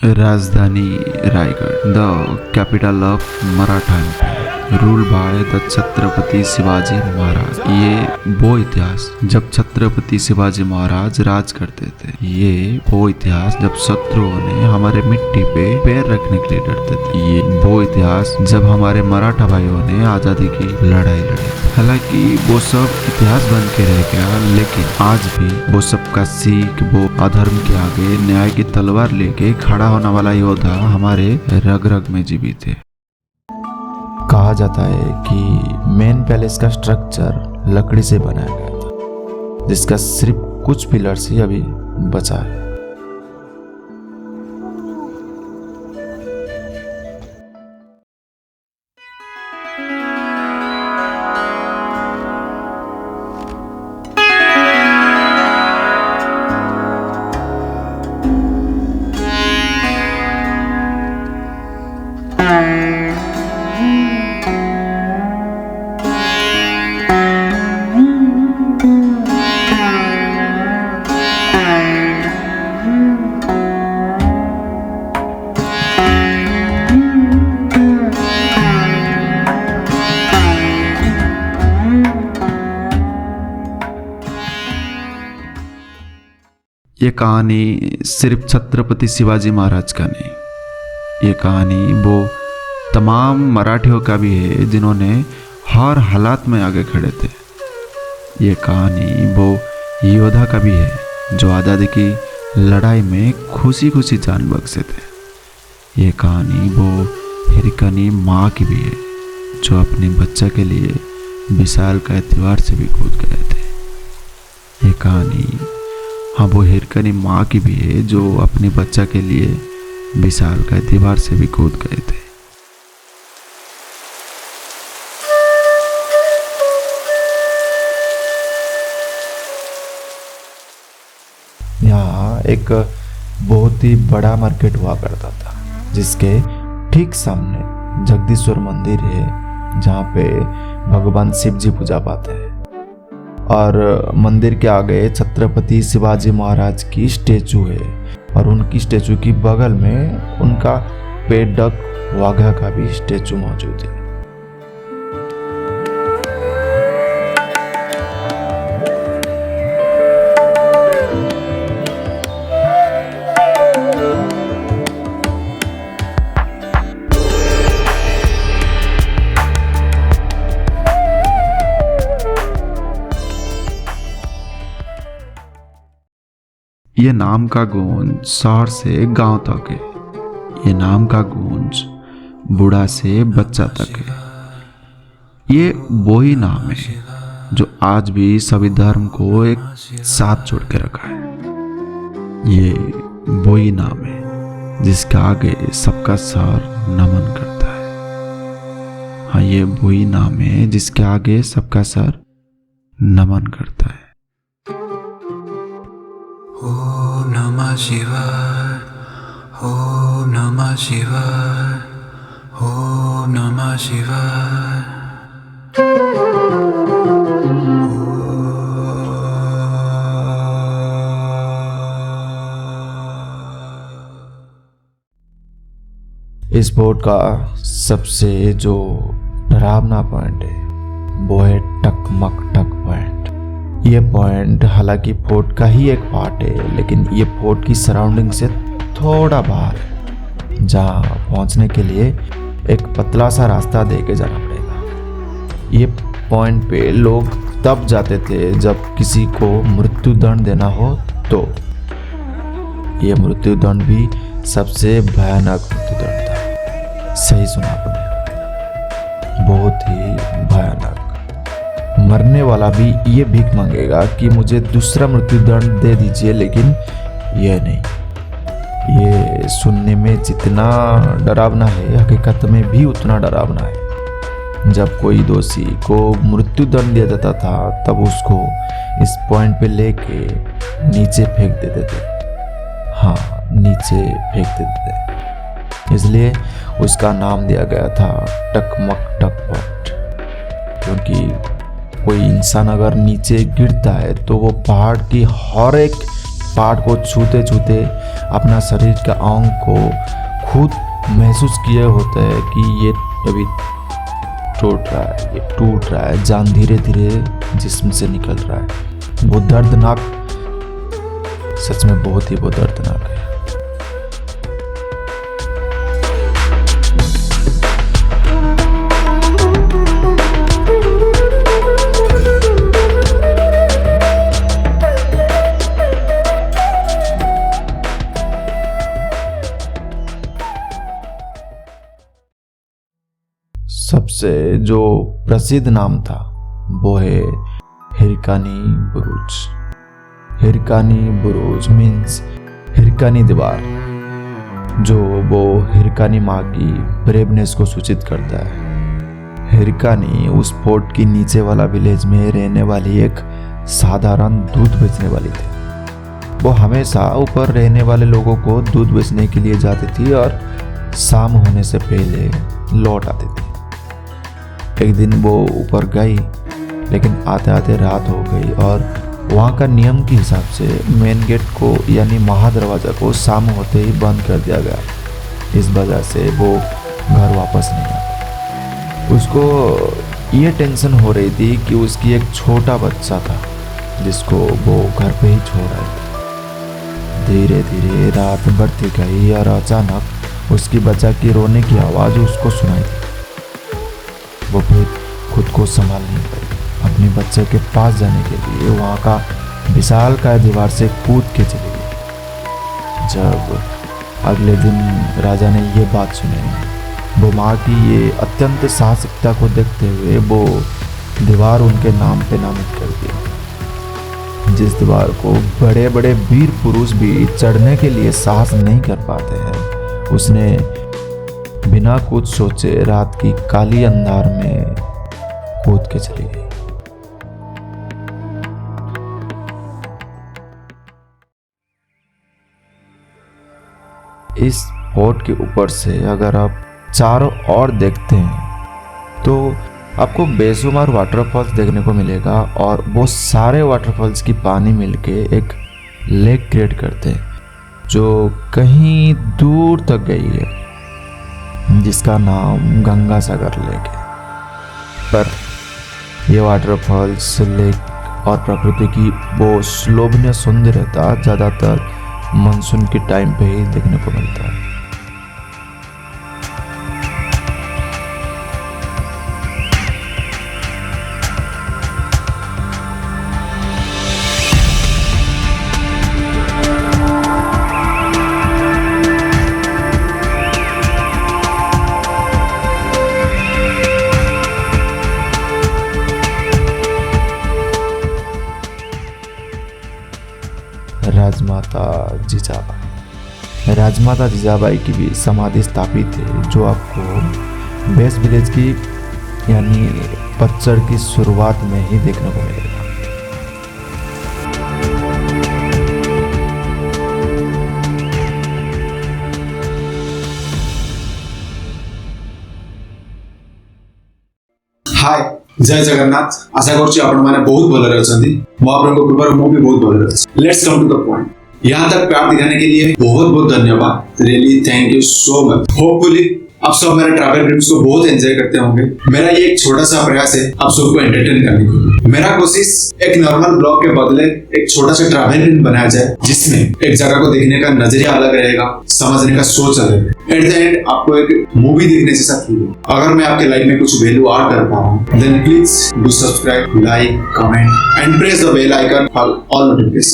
राजधानी Raigad, the capital of Maratha empire, rule by the Chhatrapati Shivaji Maharaj. ये वो इतिहास जब छत्रपति शिवाजी महाराज राज करते थे। ये वो इतिहास जब शत्रुओं ने हमारे मिट्टी पे पैर रखने के लिए डरते थे। ये वो इतिहास जब हमारे मराठा भाइयों ने आजादी की लड़ाई लड़ी। हालांकि वो सब इतिहास बन के रह गया, लेकिन आज भी वो सब का सीख, वो अधर्म के आगे न्याय की तलवार लेके खड़ा होने वाला योद्धा हमारे रग रग में जीवित है। कहा जाता है कि मेन पैलेस का स्ट्रक्चर लकड़ी से बनाया गया था, जिसका सिर्फ कुछ पिलर्स ही अभी बचा है। ये कहानी सिर्फ छत्रपति शिवाजी महाराज का नहीं, ये कहानी वो तमाम मराठियों का भी है जिन्होंने हर हालात में आगे खड़े थे। ये कहानी वो योद्धा का भी है जो आज़ादी की लड़ाई में खुशी खुशी जान बख्शे थे। ये कहानी वो हिरकनी माँ की भी है जो अपने बच्चे के लिए विशाल का दीवार से भी कूद गए थे। ये कहानी हाँ वो हिरकनी माँ की भी है जो अपने बच्चा के लिए विशाल का दीवार से भी कूद गए थे। यहाँ एक बहुत ही बड़ा मार्केट हुआ करता था, जिसके ठीक सामने जगदीश्वर मंदिर है, जहाँ पे भगवान शिव जी पूजा पाते हैं। और मंदिर के आगे छत्रपति शिवाजी महाराज की स्टेचू है, और उनकी स्टेचू की बगल में उनका पेडक वाघा का भी स्टेचू मौजूद है। ये नाम का गूंज शहर से गांव तक है। ये नाम का गूंज बूढ़ा से बच्चा तक है। ये वही नाम है जो आज भी सभी धर्म को एक साथ जोड़ के रखा है। ये वही नाम है जिसके आगे सबका सर नमन करता है। हाँ ये वही नाम है जिसके आगे सबका सर नमन करता है। ओम नमः शिवाय, ओम नमः शिवाय, ओम नमः शिवाय। इस बोर्ड का सबसे जो डरावना पॉइंट है वो है टकमक टक पॉइंट। ये पॉइंट हालांकि फोर्ट का ही एक पार्ट है, लेकिन ये फोर्ट की सराउंडिंग से थोड़ा बाहर है, जहाँ पहुँचने के लिए एक पतला सा रास्ता दे के जाना पड़ेगा। ये पॉइंट पे लोग तब जाते थे जब किसी को मृत्युदंड देना हो, तो ये मृत्युदंड भी सबसे भयानक मृत्युदंड था। सही सुना आपने, बहुत ही भयानक। मरने वाला भी ये भीख मांगेगा कि मुझे दूसरा मृत्युदंड दे दीजिए, लेकिन यह नहीं। ये सुनने में जितना डरावना है, हकीकत में भी उतना डरावना है। जब कोई दोषी को मृत्युदंड दिया जाता था, तब उसको इस पॉइंट पे लेके नीचे फेंक देते थे। हाँ, नीचे फेंक देते थे, इसलिए उसका नाम दिया गया था टकमक टक पॉइंट। क्योंकि कोई इंसान अगर नीचे गिरता है तो वो पहाड़ की हर एक पार्ट को छूते छूते अपना शरीर का अंग को खुद महसूस किए होता है कि ये अभी टूट रहा है, ये टूट रहा है, जान धीरे धीरे जिस्म से निकल रहा है। वो दर्दनाक, सच में बहुत ही वो दर्दनाक है। सबसे जो प्रसिद्ध नाम था वो है हिरकानी बुरुज। हिरकानी बुरुज मीन्स हिरकानी दीवार, जो वो हिरकानी माँ की ब्रेवनेस को सूचित करता है। हिरकानी उस फोर्ट की नीचे वाला विलेज में रहने वाली एक साधारण दूध बेचने वाली थी। वो हमेशा ऊपर रहने वाले लोगों को दूध बेचने के लिए जाती थी और शाम होने से पहले लौट आती थी। एक दिन वो ऊपर गई, लेकिन आते आते रात हो गई और वहाँ का नियम के हिसाब से मेन गेट को यानी महादरवाजा को शाम होते ही बंद कर दिया गया। इस वजह से वो घर वापस नहीं आ। उसको ये टेंशन हो रही थी कि उसकी एक छोटा बच्चा था जिसको वो घर पे ही छोड़ रही थी। धीरे धीरे रात बढ़ती गई और अचानक उसकी बच्चा की रोने की आवाज़ उसको सुनाई दी। वो फिर खुद को संभाल नहीं पाई, अपने बच्चे के पास जाने के लिए वहाँ का विशालकाय दीवार से कूद के चली गई। जब अगले दिन राजा ने ये बात सुनी, वो माँ की ये अत्यंत साहसिकता को देखते हुए वो दीवार उनके नाम पे नामित कर दिया। जिस दीवार को बड़े बड़े वीर पुरुष भी चढ़ने के लिए साहस नहीं कर पाते हैं, उसने बिना कुछ सोचे रात की काली अंधार में कूद के चली गई। इस फोर्ट के ऊपर से अगर आप चारों ओर देखते हैं तो आपको बेशुमार वाटरफॉल्स देखने को मिलेगा और वो सारे वाटरफॉल्स की पानी मिलके एक लेक क्रिएट करते हैं जो कहीं दूर तक गई है, जिसका नाम गंगा सागर लेक है। पर ये वाटरफॉल्स, लेक और प्रकृति की वो शोभनीय सौंदर्यता ज़्यादातर मानसून के टाइम पे ही देखने को मिलता है। राजमाता जिजाबाई। राजमाता जिजाबाई की भी समाधि स्थापित है, जो आपको बेस विलेज की यानी पतझड़ की शुरुआत में ही देखने को मिलेगा। हाय जय जगन्नाथ। आशा करुच्ची आपण माने बहुत भले रहछंती। महाप्रभु कृपा मु भी बहुत भले रहछ। Let's come to the point. यहाँ तक प्यार दिखाने के लिए बहुत बहुत धन्यवाद। Really thank you so much. Hopefully आप सब मेरे ट्रैवल ड्रीम्स को बहुत एंजॉय करते होंगे। मेरा ये एक छोटा सा प्रयास है आप सबको एंटरटेन करने की। मेरा कोशिश एक नॉर्मल ब्लॉग के बदले एक छोटा सा ट्रैवल ड्रीम बनाया जाए, जिसमें एक जगह को देखने का नजरिया अलग रहेगा, समझने का सोच अलग है। एट द एंड आपको एक मूवी देखने जैसा फील हो। अगर मैं आपके लाइफ में कुछ वैल्यू ऐड कर पा रहा हूँ, then please do subscribe, like, comment and press the bell icon for all notification.